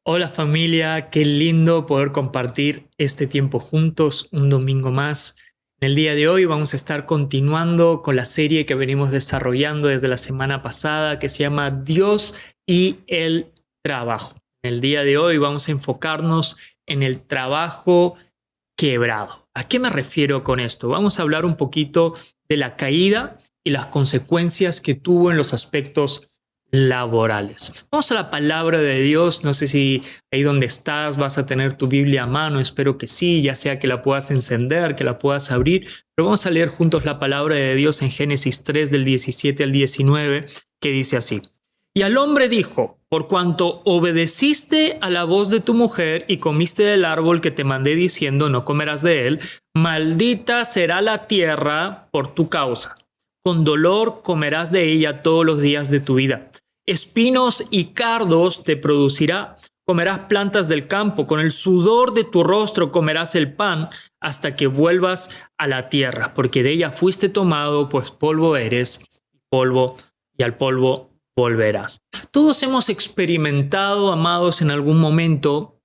Hola familia, qué lindo poder compartir este tiempo juntos, un domingo más. En el día de hoy vamos a estar continuando con la serie que venimos desarrollando desde la semana pasada que se llama Dios y el trabajo. En el día de hoy vamos a enfocarnos en el trabajo quebrado. ¿A qué me refiero con esto? Vamos a hablar un poquito de la caída y las consecuencias que tuvo en los aspectos laborales. Vamos a la palabra de Dios. No sé si ahí donde estás vas a tener tu Biblia a mano. Espero que sí, ya sea que la puedas encender, que la puedas abrir. Pero vamos a leer juntos la palabra de Dios en Génesis 3 del 17 al 19, que dice así. Y al hombre dijo, por cuanto obedeciste a la voz de tu mujer y comiste del árbol que te mandé diciendo, no comerás de él, maldita será la tierra por tu causa. Con dolor comerás de ella todos los días de tu vida. Espinos y cardos te producirá. Comerás plantas del campo. Con el sudor de tu rostro comerás el pan hasta que vuelvas a la tierra, porque de ella fuiste tomado, pues polvo eres, polvo y al polvo volverás. Todos hemos experimentado, amados, en algún momento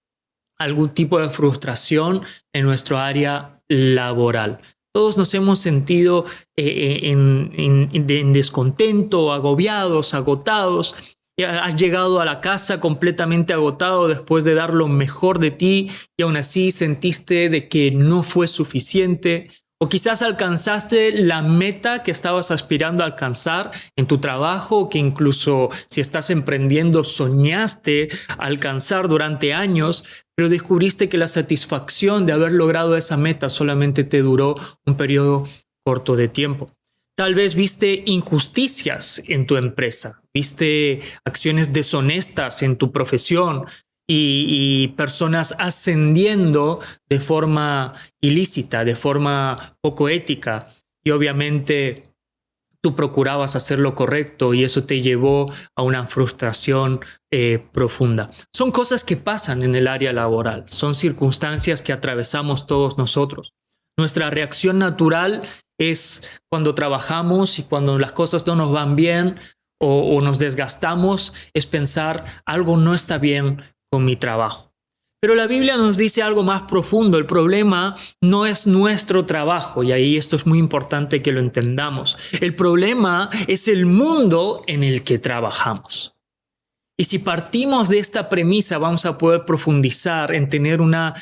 algún tipo de frustración en nuestro área laboral. Todos nos hemos sentido en descontento, agobiados, agotados. Has llegado a la casa completamente agotado después de dar lo mejor de ti y aún así sentiste de que no fue suficiente. O quizás alcanzaste la meta que estabas aspirando a alcanzar en tu trabajo, que incluso si estás emprendiendo soñaste alcanzar durante años, pero descubriste que la satisfacción de haber logrado esa meta solamente te duró un periodo corto de tiempo. Tal vez viste injusticias en tu empresa, viste acciones deshonestas en tu profesión y personas ascendiendo de forma ilícita, de forma poco ética. Y obviamente tú procurabas hacer lo correcto y eso te llevó a una frustración profunda. Son cosas que pasan en el área laboral, son circunstancias que atravesamos todos nosotros. Nuestra reacción natural es cuando trabajamos y cuando las cosas no nos van bien o nos desgastamos, es pensar algo no está bien con mi trabajo. Pero la Biblia nos dice algo más profundo. El problema no es nuestro trabajo, y ahí esto es muy importante que lo entendamos. El problema es el mundo en el que trabajamos. Y si partimos de esta premisa, vamos a poder profundizar en tener una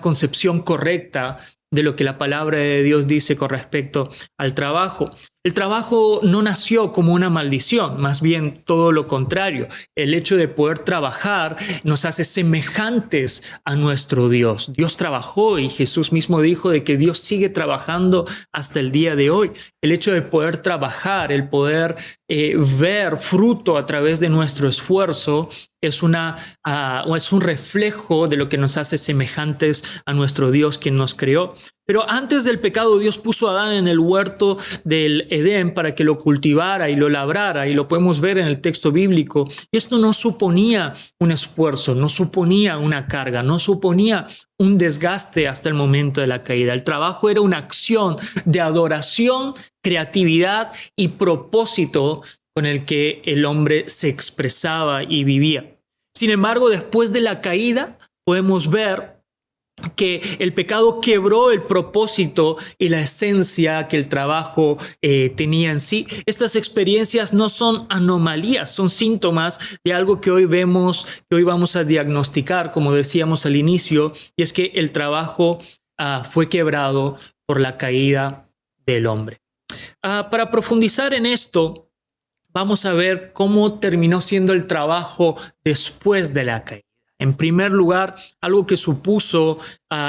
concepción correcta de lo que la palabra de Dios dice con respecto al trabajo. El trabajo no nació como una maldición, más bien todo lo contrario. El hecho de poder trabajar nos hace semejantes a nuestro Dios. Dios trabajó y Jesús mismo dijo de que Dios sigue trabajando hasta el día de hoy. El hecho de poder trabajar, el poder ver fruto a través de nuestro esfuerzo es un reflejo de lo que nos hace semejantes a nuestro Dios, quien nos creó. Pero antes del pecado, Dios puso a Adán en el huerto del Edén para que lo cultivara y lo labrara, y lo podemos ver en el texto bíblico. Y esto no suponía un esfuerzo, no suponía una carga, no suponía un desgaste hasta el momento de la caída. El trabajo era una acción de adoración, creatividad y propósito con el que el hombre se expresaba y vivía. Sin embargo, después de la caída, podemos ver que el pecado quebró el propósito y la esencia que el trabajo tenía en sí. Estas experiencias no son anomalías, son síntomas de algo que hoy vemos, que hoy vamos a diagnosticar, como decíamos al inicio, y es que el trabajo fue quebrado por la caída del hombre. Para profundizar en esto, vamos a ver cómo terminó siendo el trabajo después de la caída. En primer lugar, algo que supuso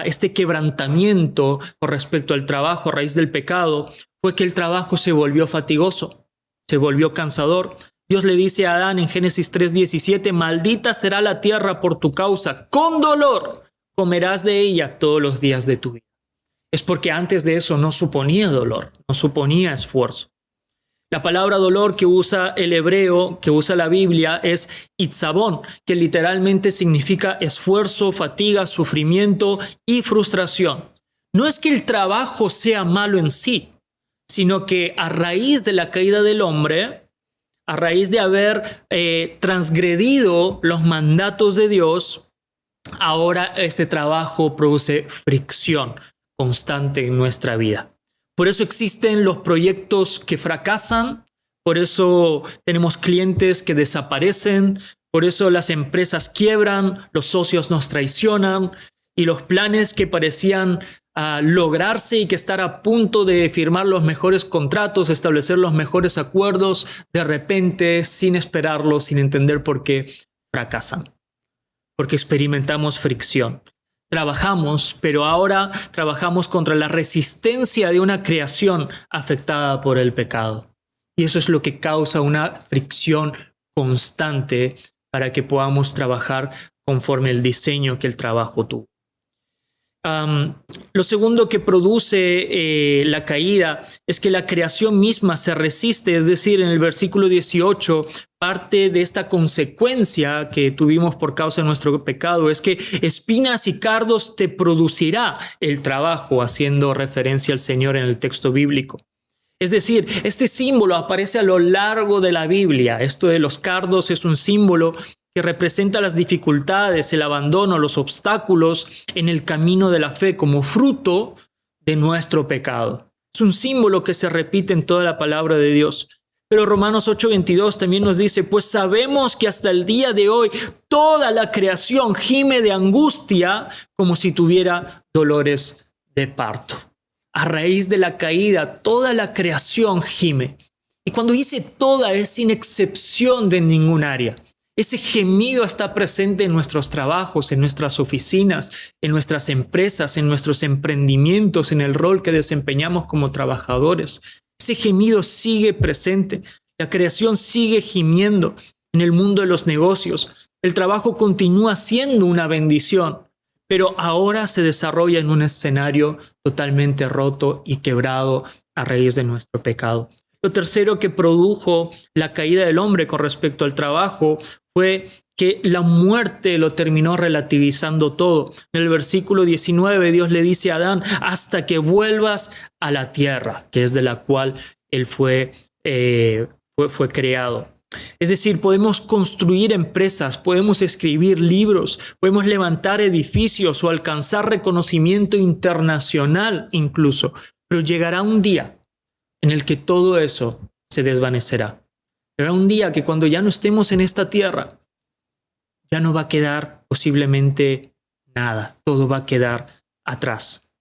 este quebrantamiento con respecto al trabajo a raíz del pecado fue que el trabajo se volvió fatigoso, se volvió cansador. Dios le dice a Adán en Génesis 3:17, maldita será la tierra por tu causa, con dolor comerás de ella todos los días de tu vida. Es porque antes de eso no suponía dolor, no suponía esfuerzo. La palabra dolor que usa el hebreo, que usa la Biblia, es itzabón, que literalmente significa esfuerzo, fatiga, sufrimiento y frustración. No es que el trabajo sea malo en sí, sino que a raíz de la caída del hombre, a raíz de haber transgredido los mandatos de Dios, ahora este trabajo produce fricción constante en nuestra vida. Por eso existen los proyectos que fracasan, por eso tenemos clientes que desaparecen, por eso las empresas quiebran, los socios nos traicionan y los planes que parecían lograrse y que estar a punto de firmar los mejores contratos, establecer los mejores acuerdos, de repente, sin esperarlo, sin entender por qué, fracasan. Porque experimentamos fricción. Trabajamos, pero ahora trabajamos contra la resistencia de una creación afectada por el pecado. Y eso es lo que causa una fricción constante para que podamos trabajar conforme el diseño que el trabajo tuvo. Lo segundo que produce la caída es que la creación misma se resiste, es decir, en el versículo 18, parte de esta consecuencia que tuvimos por causa de nuestro pecado es que espinas y cardos te producirá el trabajo, haciendo referencia al Señor en el texto bíblico. Es decir, este símbolo aparece a lo largo de la Biblia. Esto de los cardos es un símbolo que representa las dificultades, el abandono, los obstáculos en el camino de la fe como fruto de nuestro pecado. Es un símbolo que se repite en toda la palabra de Dios. Pero Romanos 8:22 también nos dice, pues sabemos que hasta el día de hoy toda la creación gime de angustia como si tuviera dolores de parto. A raíz de la caída, toda la creación gime. Y cuando dice toda, es sin excepción de ningún área. Ese gemido está presente en nuestros trabajos, en nuestras oficinas, en nuestras empresas, en nuestros emprendimientos, en el rol que desempeñamos como trabajadores. Ese gemido sigue presente. La creación sigue gimiendo en el mundo de los negocios. El trabajo continúa siendo una bendición, pero ahora se desarrolla en un escenario totalmente roto y quebrado a raíz de nuestro pecado. Lo tercero que produjo la caída del hombre con respecto al trabajo fue que la muerte lo terminó relativizando todo. En el versículo 19 Dios le dice a Adán, hasta que vuelvas a la tierra, que es de la cual él fue creado. Es decir, podemos construir empresas, podemos escribir libros, podemos levantar edificios o alcanzar reconocimiento internacional incluso, pero llegará un día en el que todo eso se desvanecerá. Llegará un día que cuando ya no estemos en esta tierra, ya no va a quedar posiblemente nada, todo va a quedar atrás.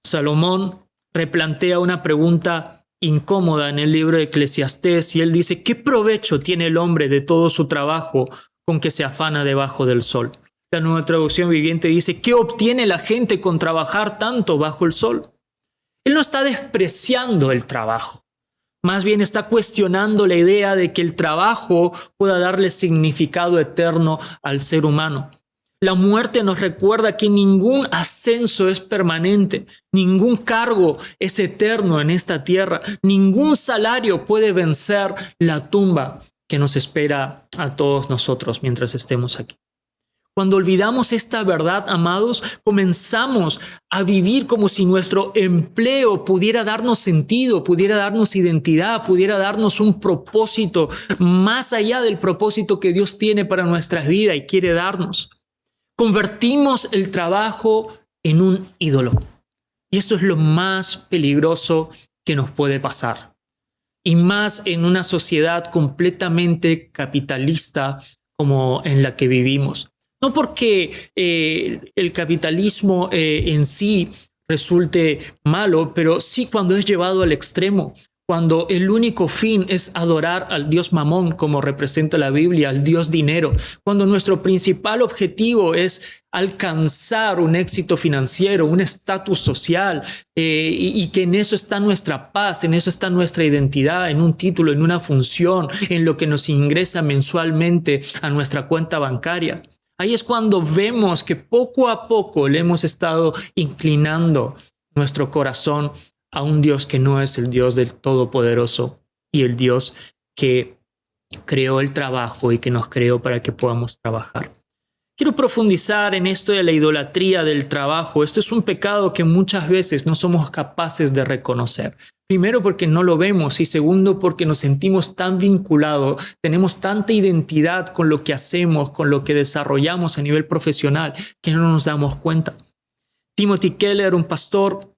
Salomón replantea una pregunta incómoda en el libro de Eclesiastés y él dice, ¿qué provecho tiene el hombre de todo su trabajo con que se afana debajo del sol? La Nueva Traducción Viviente dice, ¿qué obtiene la gente con trabajar tanto bajo el sol? Él no está despreciando el trabajo, más bien está cuestionando la idea de que el trabajo pueda darle significado eterno al ser humano. La muerte nos recuerda que ningún ascenso es permanente, ningún cargo es eterno en esta tierra, ningún salario puede vencer la tumba que nos espera a todos nosotros mientras estemos aquí. Cuando olvidamos esta verdad, amados, comenzamos a vivir como si nuestro empleo pudiera darnos sentido, pudiera darnos identidad, pudiera darnos un propósito más allá del propósito que Dios tiene para nuestra vida y quiere darnos. Convertimos el trabajo en un ídolo. Y esto es lo más peligroso que nos puede pasar. Y más en una sociedad completamente capitalista como en la que vivimos. No porque el capitalismo en sí resulte malo, pero sí cuando es llevado al extremo, cuando el único fin es adorar al Dios Mamón, como representa la Biblia, al Dios dinero, cuando nuestro principal objetivo es alcanzar un éxito financiero, un estatus social, y que en eso está nuestra paz, en eso está nuestra identidad, en un título, en una función, en lo que nos ingresa mensualmente a nuestra cuenta bancaria. Ahí es cuando vemos que poco a poco le hemos estado inclinando nuestro corazón a un Dios que no es el Dios del Todopoderoso y el Dios que creó el trabajo y que nos creó para que podamos trabajar. Quiero profundizar en esto de la idolatría del trabajo. Esto es un pecado que muchas veces no somos capaces de reconocer. Primero porque no lo vemos y segundo porque nos sentimos tan vinculados, tenemos tanta identidad con lo que hacemos, con lo que desarrollamos a nivel profesional, que no nos damos cuenta. Timothy Keller, un pastor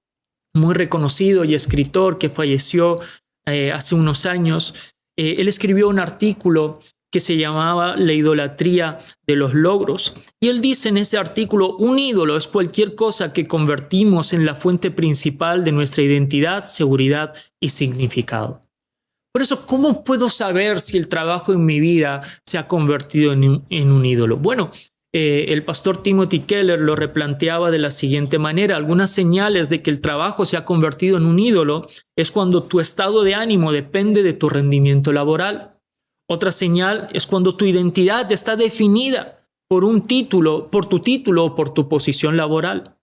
muy reconocido y escritor que falleció hace unos años, él escribió un artículo que se llamaba La idolatría de los logros. Y él dice en ese artículo, un ídolo es cualquier cosa que convertimos en la fuente principal de nuestra identidad, seguridad y significado. Por eso, ¿cómo puedo saber si el trabajo en mi vida se ha convertido en un ídolo? Bueno, el pastor Timothy Keller lo replanteaba de la siguiente manera. Algunas señales de que el trabajo se ha convertido en un ídolo es cuando tu estado de ánimo depende de tu rendimiento laboral. Otra señal es cuando tu identidad está definida por un título, por tu título o por tu posición laboral.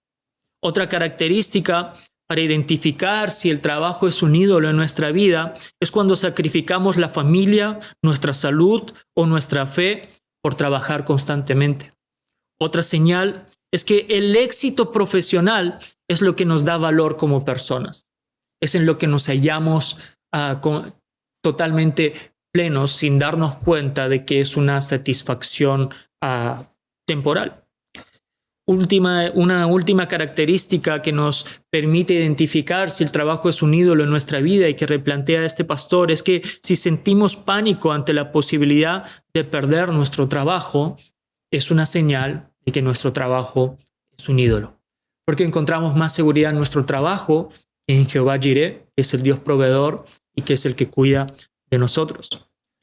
Otra característica para identificar si el trabajo es un ídolo en nuestra vida es cuando sacrificamos la familia, nuestra salud o nuestra fe por trabajar constantemente. Otra señal es que el éxito profesional es lo que nos da valor como personas. Es en lo que nos hallamos totalmente plenos sin darnos cuenta de que es una satisfacción temporal. Una última característica que nos permite identificar si el trabajo es un ídolo en nuestra vida y que replantea este pastor es que si sentimos pánico ante la posibilidad de perder nuestro trabajo, es una señal de que nuestro trabajo es un ídolo. Porque encontramos más seguridad en nuestro trabajo que en Jehová Jireh, que es el Dios proveedor y que es el que cuida de nosotros.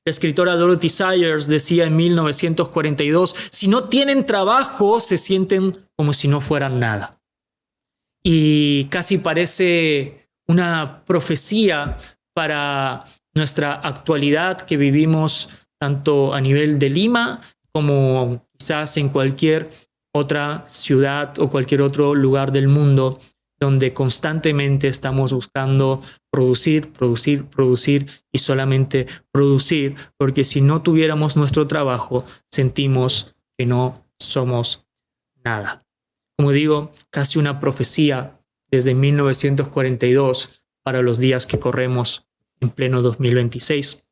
La escritora Dorothy Sayers decía en 1942, si no tienen trabajo, se sienten como si no fueran nada. Y casi parece una profecía para nuestra actualidad que vivimos tanto a nivel de Lima como quizás en cualquier otra ciudad o cualquier otro lugar del mundo donde constantemente estamos buscando producir y solamente producir, porque si no tuviéramos nuestro trabajo, sentimos que no somos nada. Como digo, casi una profecía desde 1942 para los días que corremos en pleno 2026.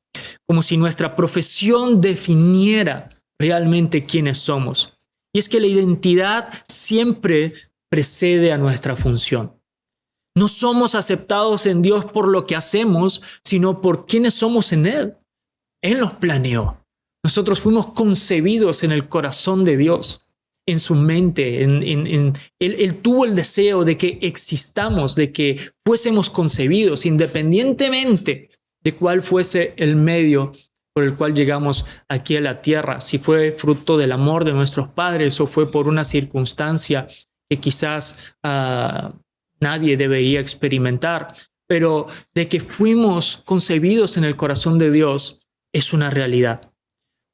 Como si nuestra profesión definiera realmente quiénes somos. Y es que la identidad siempre precede a nuestra función. No somos aceptados en Dios por lo que hacemos, sino por quiénes somos en Él. Él nos planeó. Nosotros fuimos concebidos en el corazón de Dios, en su mente. Él tuvo el deseo de que existamos, de que fuésemos concebidos, independientemente de cuál fuese el medio por el cual llegamos aquí a la tierra, si fue fruto del amor de nuestros padres o fue por una circunstancia que quizás nadie debería experimentar, pero de que fuimos concebidos en el corazón de Dios es una realidad.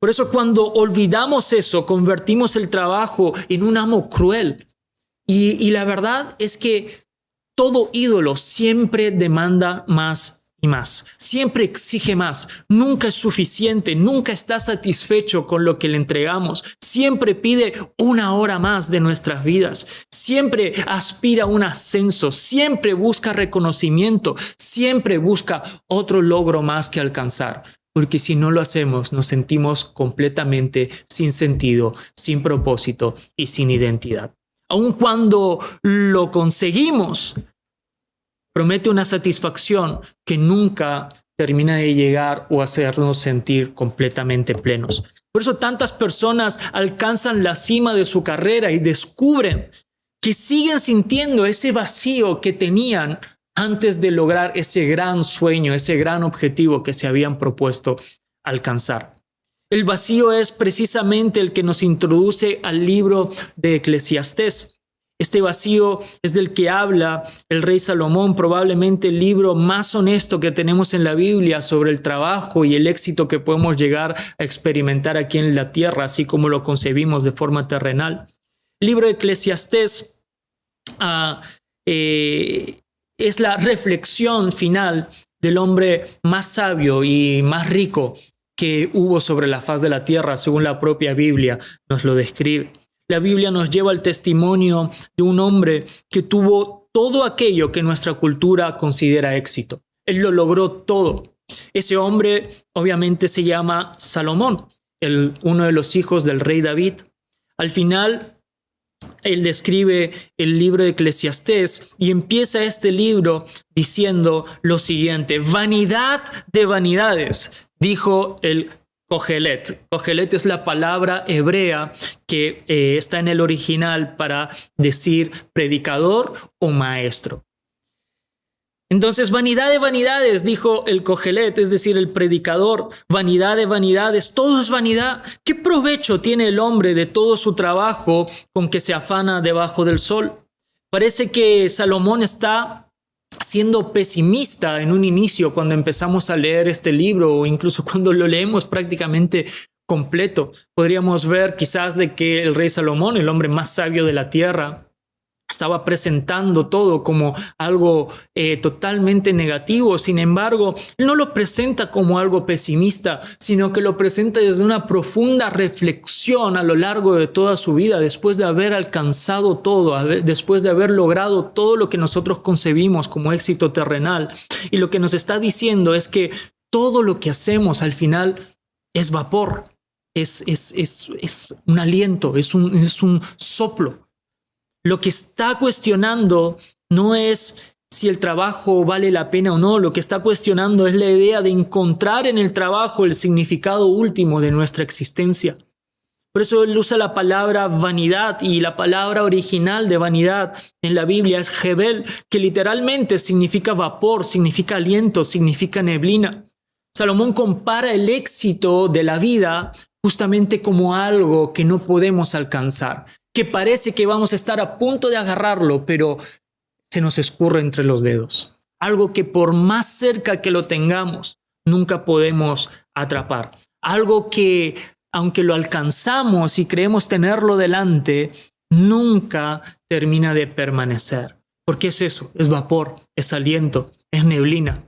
Por eso cuando olvidamos eso, convertimos el trabajo en un amo cruel. Y la verdad es que todo ídolo siempre demanda más y más, siempre exige más, nunca es suficiente, nunca está satisfecho con lo que le entregamos, siempre pide una hora más de nuestras vidas, siempre aspira a un ascenso, siempre busca reconocimiento, siempre busca otro logro más que alcanzar, porque si no lo hacemos nos sentimos completamente sin sentido, sin propósito y sin identidad. Aun cuando lo conseguimos, promete una satisfacción que nunca termina de llegar o hacernos sentir completamente plenos. Por eso tantas personas alcanzan la cima de su carrera y descubren que siguen sintiendo ese vacío que tenían antes de lograr ese gran sueño, ese gran objetivo que se habían propuesto alcanzar. El vacío es precisamente el que nos introduce al libro de Eclesiastés. Este vacío es del que habla el rey Salomón, probablemente el libro más honesto que tenemos en la Biblia sobre el trabajo y el éxito que podemos llegar a experimentar aquí en la tierra, así como lo concebimos de forma terrenal. El libro de Eclesiastés es la reflexión final del hombre más sabio y más rico que hubo sobre la faz de la tierra, según la propia Biblia nos lo describe. La Biblia nos lleva al testimonio de un hombre que tuvo todo aquello que nuestra cultura considera éxito. Él lo logró todo. Ese hombre obviamente se llama Salomón, uno de los hijos del rey David. Al final, él describe el libro de Eclesiastés y empieza este libro diciendo lo siguiente: vanidad de vanidades, dijo el Kohelet. Kohelet es la palabra hebrea que está en el original para decir predicador o maestro. Entonces, vanidad de vanidades, dijo el Kohelet, es decir, el predicador, vanidad de vanidades, todo es vanidad. ¿Qué provecho tiene el hombre de todo su trabajo con que se afana debajo del sol? Parece que Salomón está siendo pesimista en un inicio cuando empezamos a leer este libro, o incluso cuando lo leemos prácticamente completo. Podríamos ver quizás de que el rey Salomón, el hombre más sabio de la tierra, estaba presentando todo como algo totalmente negativo. Sin embargo, él no lo presenta como algo pesimista, sino que lo presenta desde una profunda reflexión a lo largo de toda su vida, después de haber alcanzado todo, después de haber logrado todo lo que nosotros concebimos como éxito terrenal. Y lo que nos está diciendo es que todo lo que hacemos al final es vapor, es un aliento, es un soplo. Lo que está cuestionando no es si el trabajo vale la pena o no. Lo que está cuestionando es la idea de encontrar en el trabajo el significado último de nuestra existencia. Por eso él usa la palabra vanidad, y la palabra original de vanidad en la Biblia es Hebel, que literalmente significa vapor, significa aliento, significa neblina. Salomón compara el éxito de la vida justamente como algo que no podemos alcanzar, que parece que vamos a estar a punto de agarrarlo, pero se nos escurre entre los dedos. Algo que por más cerca que lo tengamos, nunca podemos atrapar. Algo que, aunque lo alcanzamos y creemos tenerlo delante, nunca termina de permanecer. Porque es eso, es vapor, es aliento, es neblina.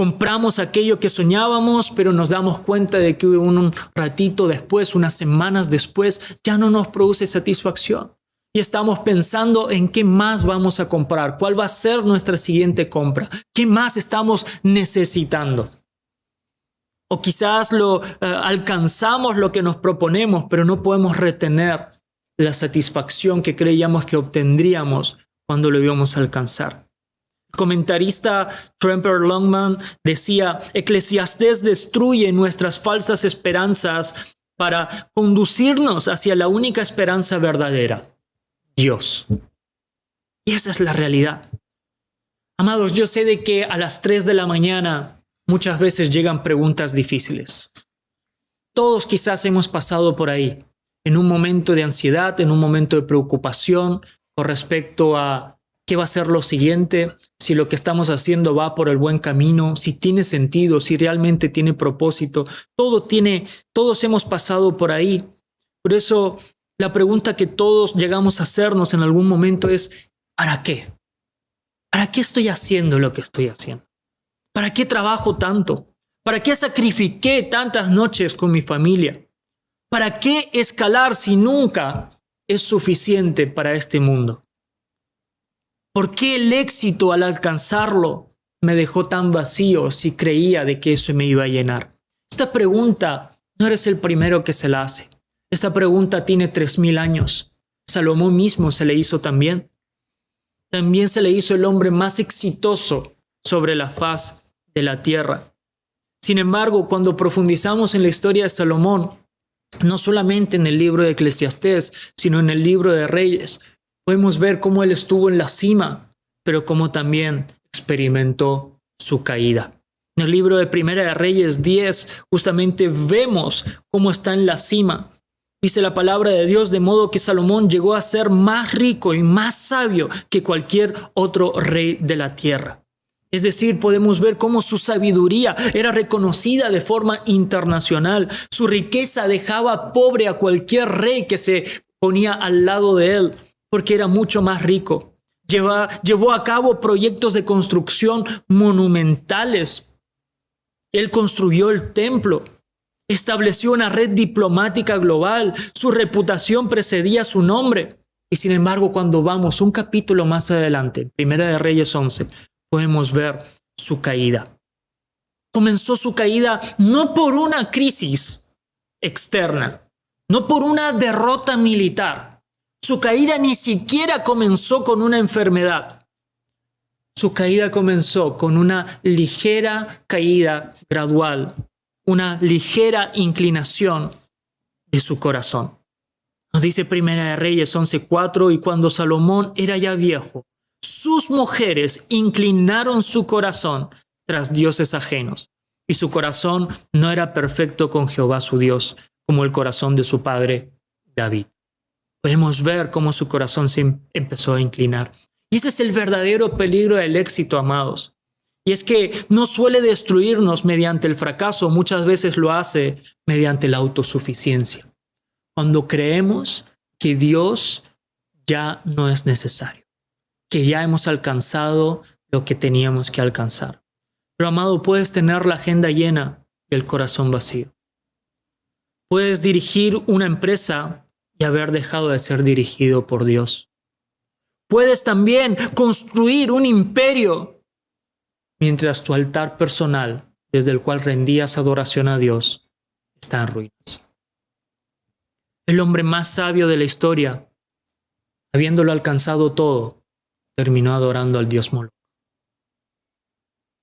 Compramos aquello que soñábamos, pero nos damos cuenta de que un ratito después, unas semanas después, ya no nos produce satisfacción. Y estamos pensando en qué más vamos a comprar, cuál va a ser nuestra siguiente compra, qué más estamos necesitando. O quizás alcanzamos lo que nos proponemos, pero no podemos retener la satisfacción que creíamos que obtendríamos cuando lo íbamos a alcanzar. El comentarista Tremper Longman decía: Eclesiastés destruye nuestras falsas esperanzas para conducirnos hacia la única esperanza verdadera, Dios. Y esa es la realidad. Amados, yo sé de que a las 3 de la mañana muchas veces llegan preguntas difíciles. Todos quizás hemos pasado por ahí, en un momento de ansiedad, en un momento de preocupación con respecto a ¿qué va a ser lo siguiente? Si lo que estamos haciendo va por el buen camino, si tiene sentido, si realmente tiene propósito. Todos hemos pasado por ahí. Por eso la pregunta que todos llegamos a hacernos en algún momento es: ¿para qué? ¿Para qué estoy haciendo lo que estoy haciendo? ¿Para qué trabajo tanto? ¿Para qué sacrifiqué tantas noches con mi familia? ¿Para qué escalar si nunca es suficiente para este mundo? ¿Por qué el éxito al alcanzarlo me dejó tan vacío si creía de que eso me iba a llenar? Esta pregunta no eres el primero que se la hace. Esta pregunta tiene 3000 años. Salomón mismo se le hizo también. También se le hizo el hombre más exitoso sobre la faz de la tierra. Sin embargo, cuando profundizamos en la historia de Salomón, no solamente en el libro de Eclesiastés, sino en el libro de Reyes, podemos ver cómo él estuvo en la cima, pero cómo también experimentó su caída. En el libro de Primera de Reyes 10, justamente vemos cómo está en la cima. Dice la palabra de Dios: de modo que Salomón llegó a ser más rico y más sabio que cualquier otro rey de la tierra. Es decir, podemos ver cómo su sabiduría era reconocida de forma internacional. Su riqueza dejaba pobre a cualquier rey que se ponía al lado de él, porque era mucho más rico. Llevó a cabo proyectos de construcción monumentales. Él construyó el templo, estableció una red diplomática global. Su reputación precedía su nombre. Y sin embargo, cuando vamos un capítulo más adelante, Primera de Reyes 11, podemos ver su caída. Comenzó su caída no por una crisis externa, no por una derrota militar. Su caída ni siquiera comenzó con una enfermedad. Su caída comenzó con una ligera caída gradual, una ligera inclinación de su corazón. Nos dice Primera de Reyes 11:4, y cuando Salomón era ya viejo, sus mujeres inclinaron su corazón tras dioses ajenos, y su corazón no era perfecto con Jehová su Dios, como el corazón de su padre David. Podemos ver cómo su corazón se empezó a inclinar. Y ese es el verdadero peligro del éxito, amados. Y es que no suele destruirnos mediante el fracaso, muchas veces lo hace mediante la autosuficiencia. Cuando creemos que Dios ya no es necesario, que ya hemos alcanzado lo que teníamos que alcanzar. Pero, amado, puedes tener la agenda llena y el corazón vacío. Puedes dirigir una empresa y haber dejado de ser dirigido por Dios. Puedes también construir un imperio mientras tu altar personal, desde el cual rendías adoración a Dios, está en ruinas. El hombre más sabio de la historia, habiéndolo alcanzado todo, terminó adorando al dios Moloch.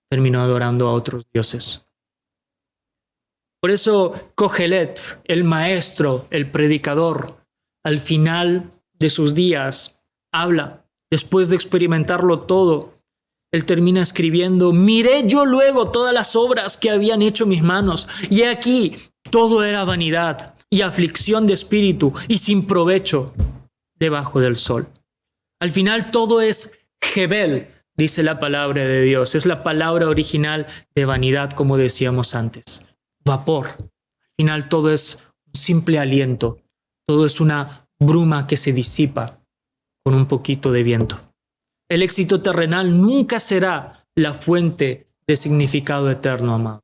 Terminó adorando a otros dioses. Por eso Kohelet, el maestro, el predicador, al final de sus días, habla, después de experimentarlo todo, él termina escribiendo: miré yo luego todas las obras que habían hecho mis manos, y he aquí, todo era vanidad y aflicción de espíritu y sin provecho debajo del sol. Al final todo es Jebel, dice la palabra de Dios. Es la palabra original de vanidad, como decíamos antes. Vapor. Al final todo es un simple aliento. Todo es una bruma que se disipa con un poquito de viento. El éxito terrenal nunca será la fuente de significado eterno, amados.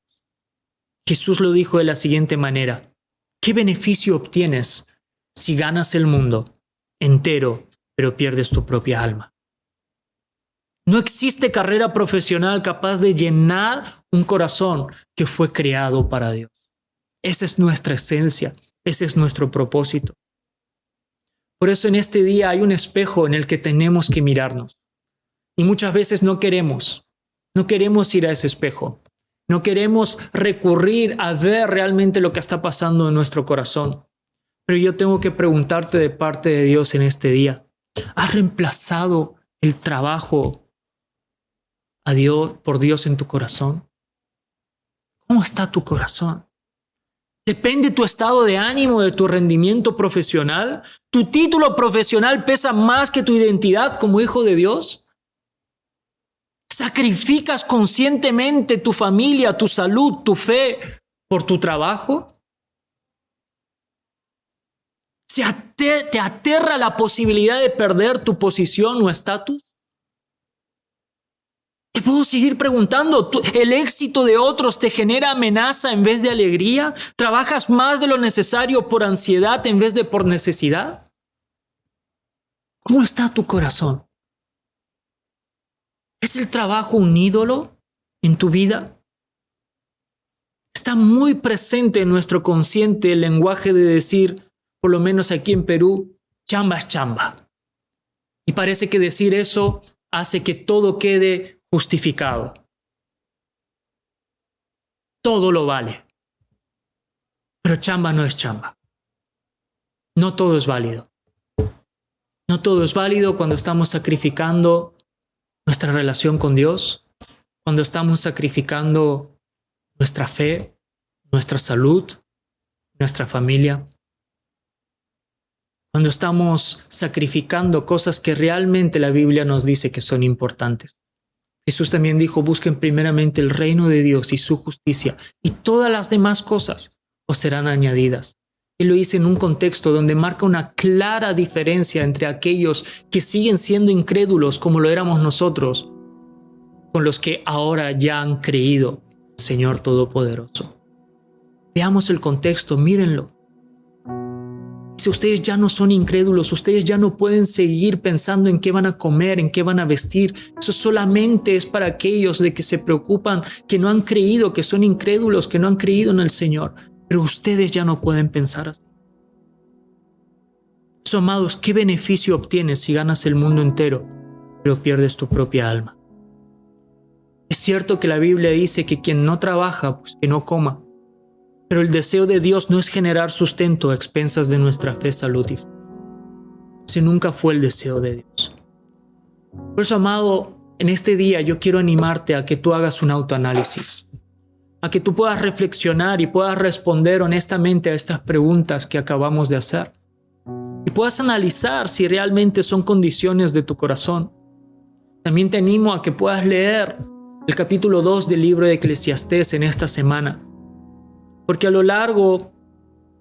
Jesús lo dijo de la siguiente manera: ¿qué beneficio obtienes si ganas el mundo entero, pero pierdes tu propia alma? No existe carrera profesional capaz de llenar un corazón que fue creado para Dios. Esa es nuestra esencia, ese es nuestro propósito. Por eso en este día hay un espejo en el que tenemos que mirarnos. Y muchas veces no queremos ir a ese espejo. No queremos recurrir a ver realmente lo que está pasando en nuestro corazón. Pero yo tengo que preguntarte de parte de Dios en este día: ¿has reemplazado el trabajo por Dios en tu corazón? ¿Cómo está tu corazón? ¿Depende tu estado de ánimo de tu rendimiento profesional? ¿Tu título profesional pesa más que tu identidad como hijo de Dios? ¿Sacrificas conscientemente tu familia, tu salud, tu fe por tu trabajo? ¿Te aterra la posibilidad de perder tu posición o estatus? Te puedo seguir preguntando: ¿el éxito de otros te genera amenaza en vez de alegría? ¿Trabajas más de lo necesario por ansiedad en vez de por necesidad? ¿Cómo está tu corazón? ¿Es el trabajo un ídolo en tu vida? Está muy presente en nuestro consciente el lenguaje de decir, por lo menos aquí en Perú, chamba es chamba. Y parece que decir eso hace que todo quede justificado. Todo lo vale. Pero chamba no es chamba. No todo es válido. No todo es válido cuando estamos sacrificando nuestra relación con Dios, cuando estamos sacrificando nuestra fe, nuestra salud, nuestra familia, cuando estamos sacrificando cosas que realmente la Biblia nos dice que son importantes. Jesús también dijo: busquen primeramente el reino de Dios y su justicia, y todas las demás cosas os serán añadidas. Él lo dice en un contexto donde marca una clara diferencia entre aquellos que siguen siendo incrédulos, como lo éramos nosotros, con los que ahora ya han creído en el Señor Todopoderoso. Veamos el contexto, mírenlo. Dice, ustedes ya no son incrédulos, ustedes ya no pueden seguir pensando en qué van a comer, en qué van a vestir. Eso solamente es para aquellos de que se preocupan, que no han creído, que son incrédulos, que no han creído en el Señor. Pero ustedes ya no pueden pensar así. So, amados, ¿qué beneficio obtienes si ganas el mundo entero, pero pierdes tu propia alma? Es cierto que la Biblia dice que quien no trabaja, pues que no coma. Pero el deseo de Dios no es generar sustento a expensas de nuestra fe, salud y fe. Ese nunca fue el deseo de Dios. Por eso, amado, en este día yo quiero animarte a que tú hagas un autoanálisis, a que tú puedas reflexionar y puedas responder honestamente a estas preguntas que acabamos de hacer. Y puedas analizar si realmente son condiciones de tu corazón. También te animo a que puedas leer el capítulo 2 del libro de Eclesiastés en esta semana. Porque a lo largo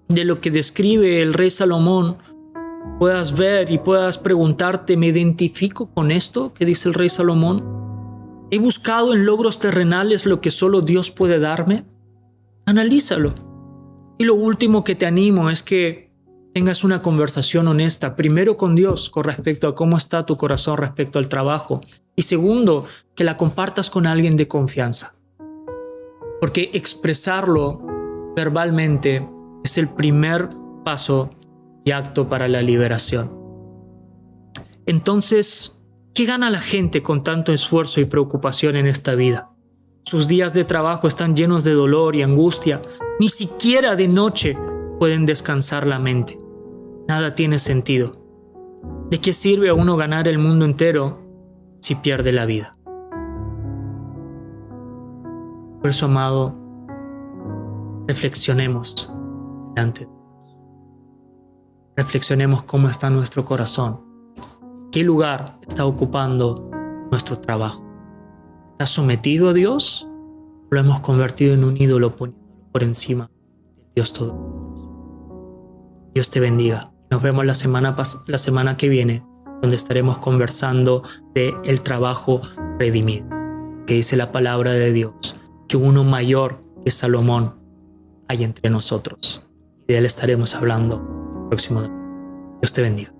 de lo que describe el rey Salomón, puedas ver y puedas preguntarte, ¿me identifico con esto que dice el rey Salomón? ¿He buscado en logros terrenales lo que solo Dios puede darme? Analízalo. Y lo último que te animo es que tengas una conversación honesta, primero con Dios con respecto a cómo está tu corazón respecto al trabajo. Y segundo, que la compartas con alguien de confianza. Porque expresarlo verbalmente es el primer paso y acto para la liberación. Entonces, ¿qué gana la gente con tanto esfuerzo y preocupación en esta vida? Sus días de trabajo están llenos de dolor y angustia. Ni siquiera de noche pueden descansar la mente. Nada tiene sentido. ¿De qué sirve a uno ganar el mundo entero si pierde la vida? Por eso, amado, reflexionemos delante de Dios. Reflexionemos cómo está nuestro corazón. ¿Qué lugar está ocupando nuestro trabajo? ¿Está sometido a Dios? ¿O lo hemos convertido en un ídolo poniéndolo por encima del Dios Todopoderoso? Dios te bendiga. Nos vemos la semana que viene, donde estaremos conversando de el trabajo redimido. Que dice la palabra de Dios, que uno mayor que Salomón hay entre nosotros. Y de él estaremos hablando el próximo domingo. Dios te bendiga.